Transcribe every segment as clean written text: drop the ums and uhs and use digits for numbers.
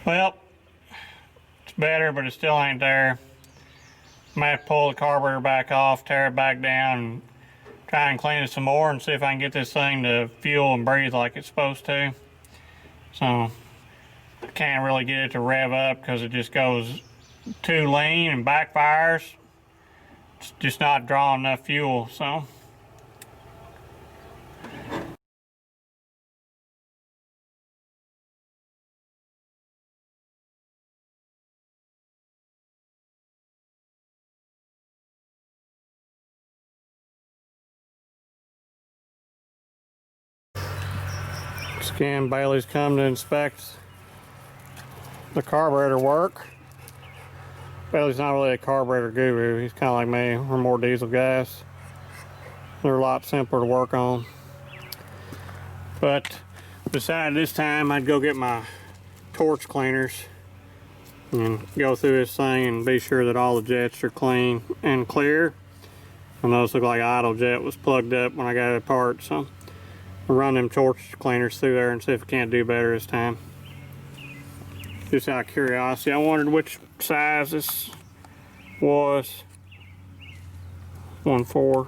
Well, it's better, but it still ain't there. I might have to pull the carburetor back off, tear it back down, and try and clean it some more and see if I can get this thing to fuel and breathe like it's supposed to. So I can't really get it to rev up because it just goes too lean and backfires. It's just not drawing enough fuel, so. Again, Bailey's come to inspect the carburetor work. Bailey's not really a carburetor guru. He's kind of like me. We're more diesel guys. They're a lot simpler to work on. But decided this time I'd go get my torch cleaners and go through this thing and be sure that all the jets are clean and clear. And those look like idle jet was plugged up when I got it apart, so I'll run them torch cleaners through there and see if I can't do better this time. Just out of curiosity, I wondered which size this was. 1.4.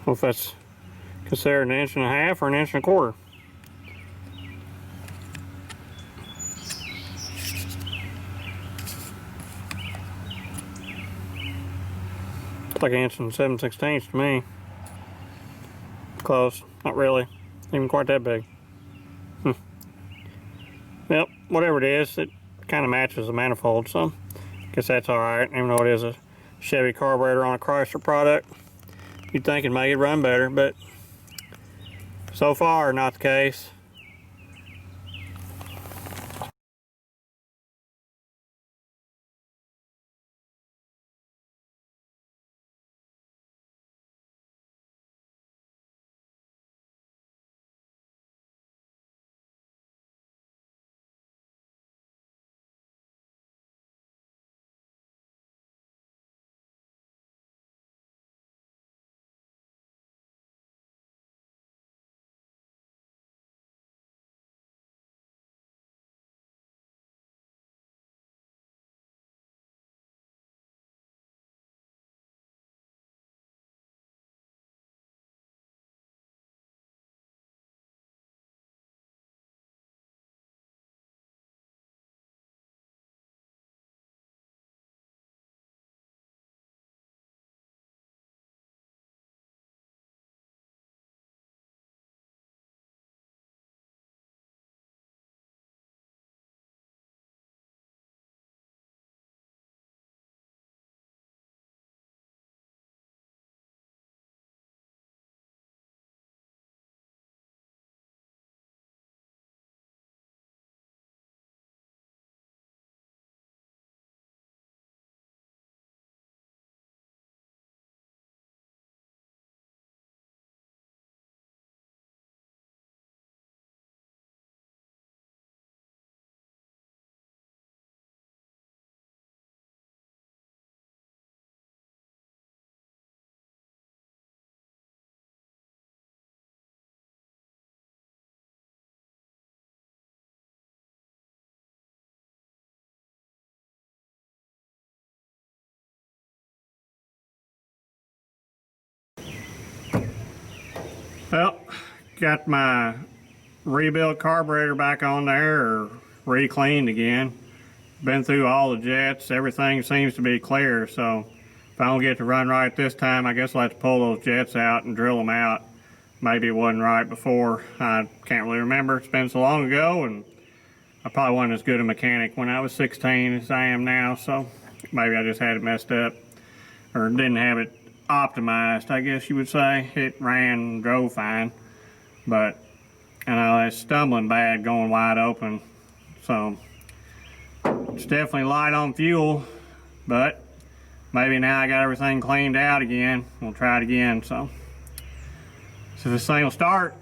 Well, if that's considered 1.5 inches or 1.25 inches. It's like 1 7/16 to me. Close, not really, even quite that big. Yep, whatever it is, it kind of matches the manifold, so I guess that's all right. Even though it is a Chevy carburetor on a Chrysler product, you'd think it'd make it run better, but so far not the case. Well, got my rebuilt carburetor back on there, or re-cleaned again. Been through all the jets, everything seems to be clear, so if I don't get to run right this time, I guess I'll have to pull those jets out and drill them out. Maybe it wasn't right before. I can't really remember. It's been so long ago, and I probably wasn't as good a mechanic when I was 16 as I am now, so maybe I just had it messed up, or didn't have it optimized, I guess you would say. It ran and drove fine, but I know it's stumbling bad going wide open, so it's definitely light on fuel, but maybe now I got everything cleaned out again. We'll try it again, so this thing will start.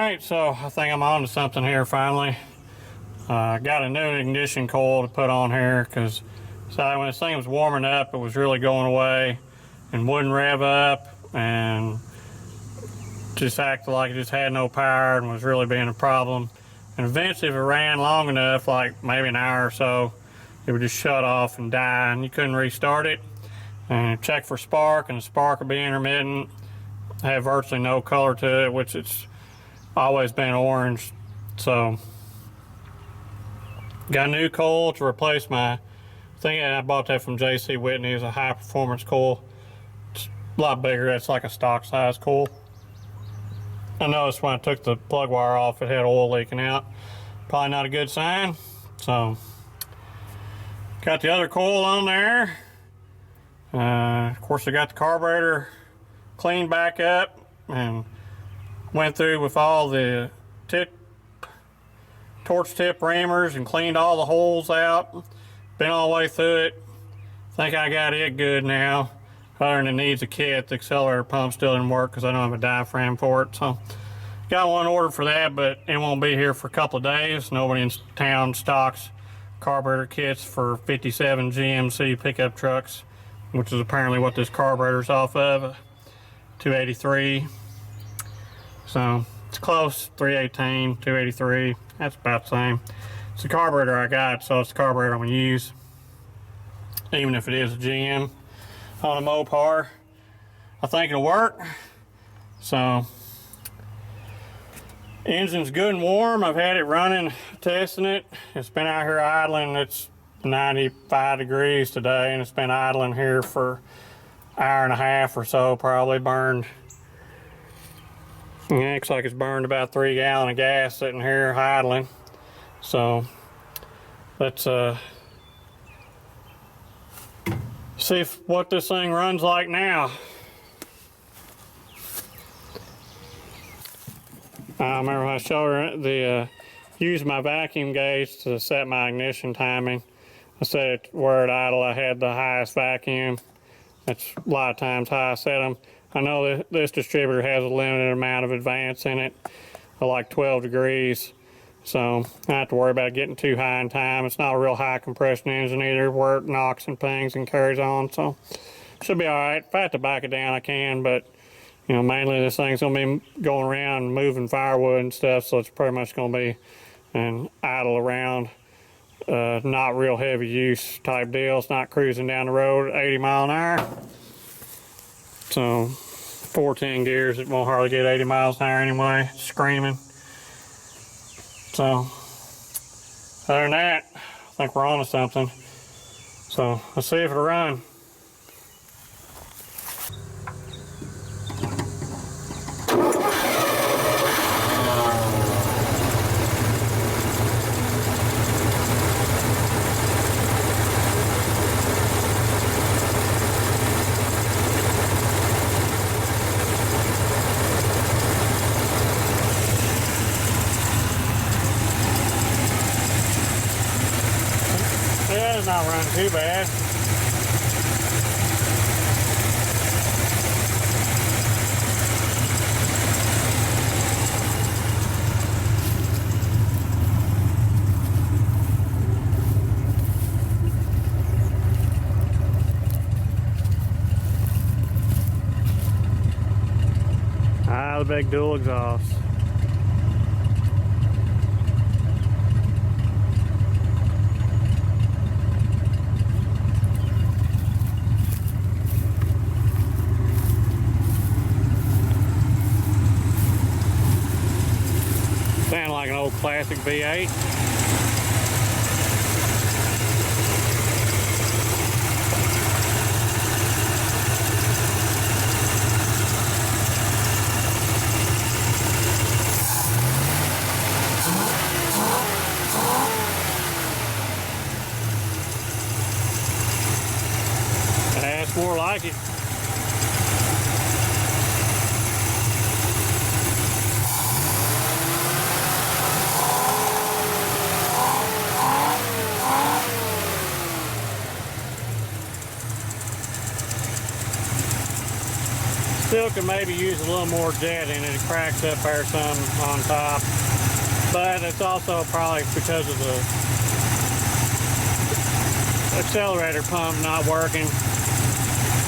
Alright, so I think I'm on to something here finally. I got a new ignition coil to put on here because when this thing was warming up, it was really going away and wouldn't rev up and just acted like it just had no power and was really being a problem. And eventually, if it ran long enough, like maybe an hour or so, it would just shut off and die and you couldn't restart it. And check for spark, and the spark would be intermittent, have virtually no color to it, which it's always been orange. So got a new coil to replace my thing. I bought that from JC Whitney. It's a high performance coil. It's a lot bigger. It's like a stock size coil. I noticed when I took the plug wire off, it had oil leaking out. Probably not a good sign. So got the other coil on there. Of course, I got the carburetor cleaned back up and went through with all the torch tip reamers and cleaned all the holes out. Been all the way through it. Think I got it good now. Other than it needs a kit. The accelerator pump still didn't work because I don't have a diaphragm for it. So got one ordered for that, but it won't be here for a couple of days. Nobody in town stocks carburetor kits for 57 GMC pickup trucks, which is apparently what this carburetor's off of, 283. So it's close, 318, 283. That's about the same. It's the carburetor I got, so it's the carburetor I'm gonna use, even if it is a GM on a Mopar. I think it'll work. So engine's good and warm. I've had it running, testing it. It's been out here idling. It's 95 degrees today, and it's been idling here for an hour and a half or so. Probably burned, it looks like it's burned about 3 gallons of gas sitting here idling. So let's see what this thing runs like now. I remember when I showed her used my vacuum gauge to set my ignition timing. I set it where at idle I had the highest vacuum. That's a lot of times how I set them. I know that this distributor has a limited amount of advance in it, like 12 degrees. So I don't have to worry about getting too high in time. It's not a real high compression engine either, where it knocks and pings and carries on. So should be all right. If I have to back it down, I can, but you know, mainly this thing's gonna be going around moving firewood and stuff, so it's pretty much gonna be an idle around, not real heavy use type deal. It's not cruising down the road at 80 miles an hour. So 14 gears, it won't hardly get 80 miles an hour anyway, screaming. So other than that, I think we're on to something. So let's see if it'll run. Yeah, it's not running too bad. Ah, the big dual exhaust. Sound like an old classic V8. That's more like it. Still could maybe use a little more jet in it. It cracks up there some on top. But it's also probably because of the accelerator pump not working.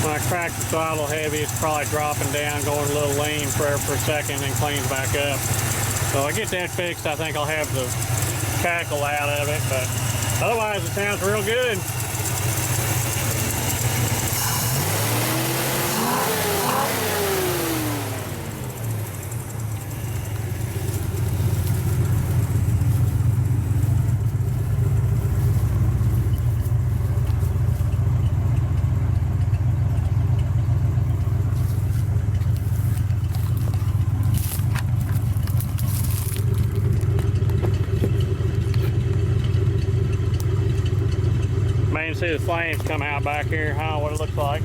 When I crack the throttle heavy, it's probably dropping down, going a little lean for a second, and cleans back up. So I get that fixed, I think I'll have the cackle out of it, but otherwise it sounds real good. See the flames come out back here, huh? What it looks like.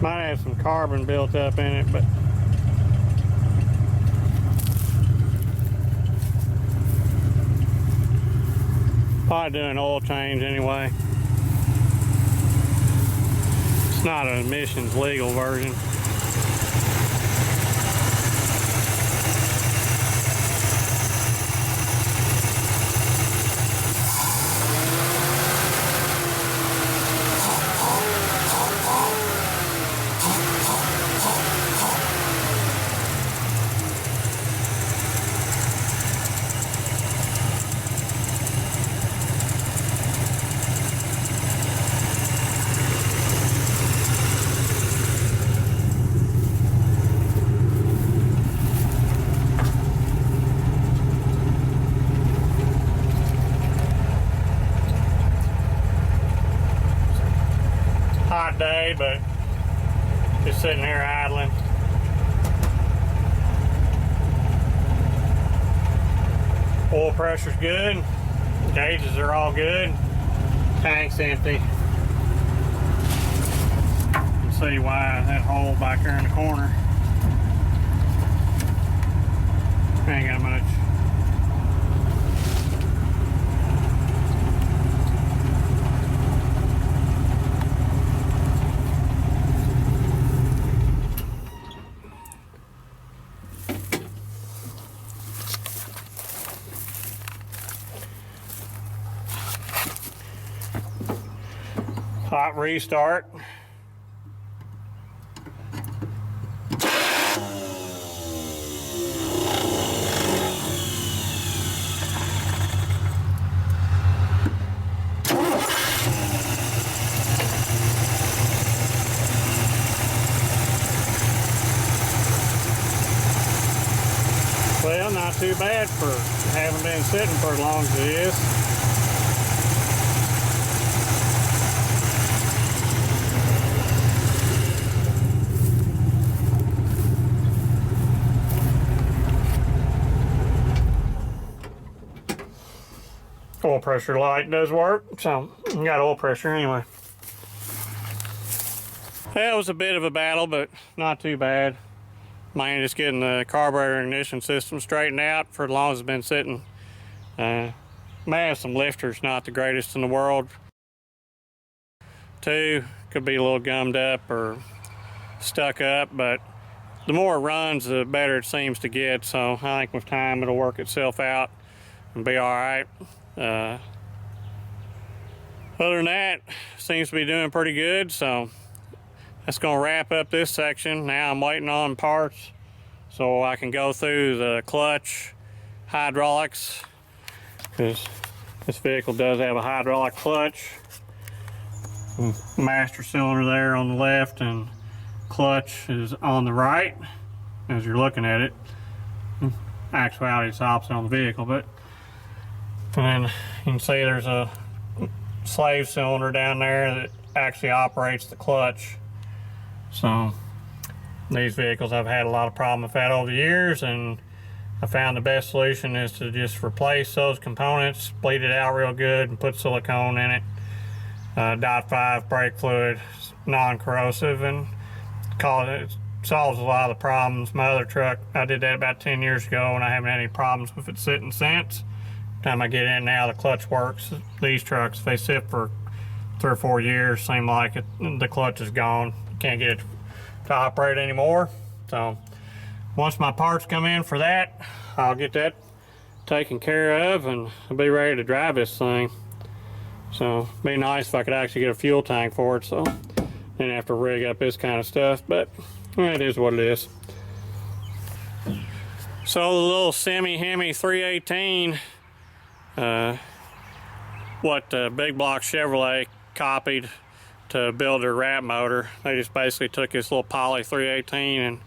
Might have some carbon built up in it, but probably do an oil change anyway. It's not an emissions legal version. Hot day, but just sitting here idling. Oil pressure's good. Gauges are all good. Tank's empty. You can see why that hole back there in the corner. Ain't got much. Hot restart. Well, not too bad for having been sitting for as long as it is. Oil pressure light does work, so you got oil pressure anyway. That was a bit of a battle, but not too bad. Mainly just getting the carburetor and ignition system straightened out for as long as it's been sitting. May have some lifters, not the greatest in the world. Two, could be a little gummed up or stuck up, but the more it runs, the better it seems to get. So I think with time it'll work itself out and be all right. Other than that, seems to be doing pretty good, so that's going to wrap up this section. Now I'm waiting on parts so I can go through the clutch hydraulics, because this vehicle does have a hydraulic clutch. Master cylinder there on the left and clutch is on the right as you're looking at it. Actuality, it's opposite on the vehicle, but and then you can see there's a slave cylinder down there that actually operates the clutch. So these vehicles I've had a lot of problem with that over the years, and I found the best solution is to just replace those components, bleed it out real good, and put silicone in it. Dot 5 brake fluid, non-corrosive, and it solves a lot of the problems. My other truck, I did that about 10 years ago, and I haven't had any problems with it sitting since. Time I get in now, the clutch works. These trucks, if they sit for 3 or 4 years, seem like the clutch is gone. You can't get it to operate anymore. So once my parts come in for that, I'll get that taken care of, and I'll be ready to drive this thing. So it'd be nice if I could actually get a fuel tank for it, so didn't have to rig up this kind of stuff, but it is what it is. So the little semi-Hemi 318, what Big Block Chevrolet copied to build their wrap motor. They just basically took this little Poly 318 and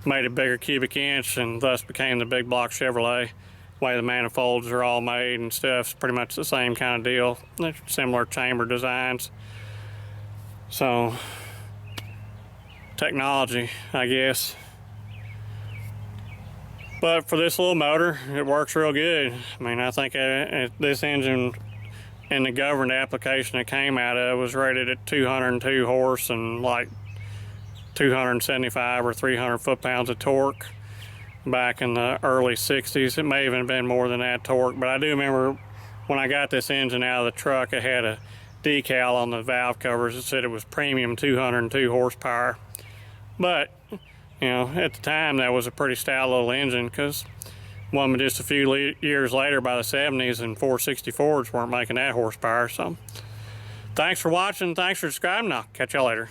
made a bigger cubic inch, and thus became the Big Block Chevrolet. The way the manifolds are all made and stuff, it's pretty much the same kind of deal. They're similar chamber designs. So technology, I guess. But for this little motor, it works real good. I mean, I think this engine in the governed application it came out of was rated at 202 horse and like 275 or 300 foot-pounds of torque back in the early 60s. It may even have been more than that torque, but I do remember when I got this engine out of the truck, it had a decal on the valve covers that said it was premium 202 horsepower. But you know, at the time that was a pretty stout little engine, because one just a few years later, by the 70s, and 464s weren't making that horsepower. So thanks for watching, thanks for subscribing, I'll catch y'all later.